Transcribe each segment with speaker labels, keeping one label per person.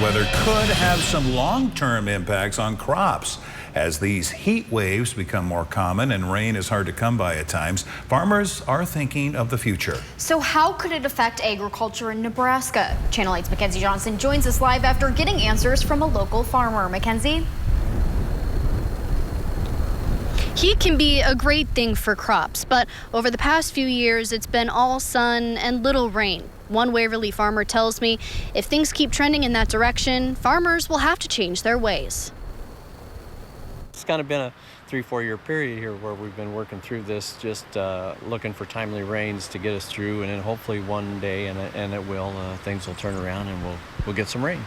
Speaker 1: Weather could have some long-term impacts on crops. As these heat waves become more common and rain is hard to come by at times, farmers are thinking of the future.
Speaker 2: So how could it affect agriculture in Nebraska? Channel 8's Mackenzie Johnson joins us live after getting answers from a local farmer. Mackenzie?
Speaker 3: Heat can be a great thing for crops, but over the past few years, it's been all sun and little rain. One Waverly farmer tells me if things keep trending in that direction, farmers will have to change their ways.
Speaker 4: It's kind of been a 3-4 year period here where we've been working through this, just looking for timely rains to get us through, and then hopefully one day, and it will, things will turn around and we'll get some rain.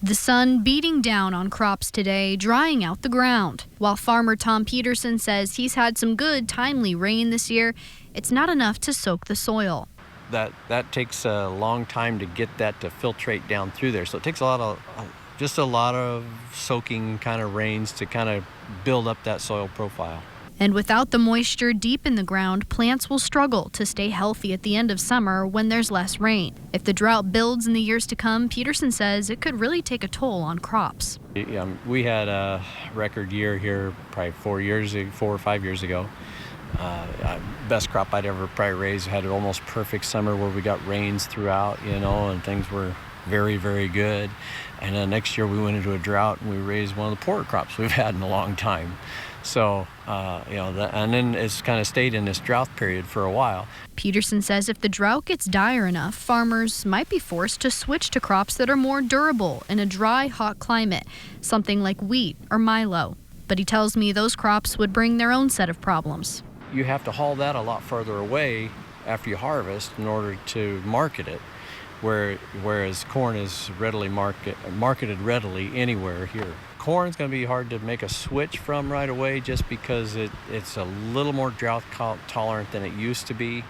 Speaker 3: The sun beating down on crops today, drying out the ground. While farmer Tom Peterson says he's had some good, timely rain this year, it's not enough to soak the soil.
Speaker 4: That takes a long time to get that to filtrate down through there. So it takes a lot of soaking kind of rains to kind of build up that soil profile.
Speaker 3: And without the moisture deep in the ground, plants will struggle to stay healthy at the end of summer when there's less rain. If the drought builds in the years to come, Peterson says it could really take a toll on crops.
Speaker 4: Yeah, we had a record year here probably 4 or 5 years ago. Best crop I'd ever probably raised. Had an almost perfect summer where we got rains throughout, and things were very, very good. And then next year we went into a drought and we raised one of the poorer crops we've had in a long time. So, and then it's kind of stayed in this drought period for a while.
Speaker 3: Peterson says if the drought gets dire enough, farmers might be forced to switch to crops that are more durable in a dry, hot climate, something like wheat or milo. But he tells me those crops would bring their own set of problems.
Speaker 4: You have to haul that a lot farther away after you harvest in order to market it, whereas corn is marketed readily anywhere here. Corn's going to be hard to make a switch from right away just because it's a little more drought tolerant than it used to be,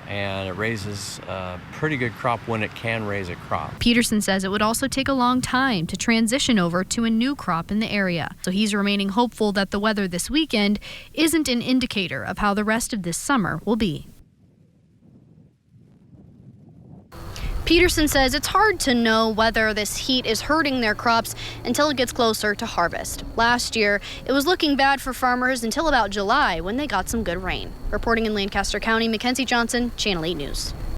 Speaker 4: and it raises a pretty good crop when it can raise a crop.
Speaker 3: Peterson says it would also take a long time to transition over to a new crop in the area. So he's remaining hopeful that the weather this weekend isn't an indicator of how the rest of this summer will be. Peterson says it's hard to know whether this heat is hurting their crops until it gets closer to harvest. Last year, it was looking bad for farmers until about July when they got some good rain. Reporting in Lancaster County, Mackenzie Johnson, Channel 8 News.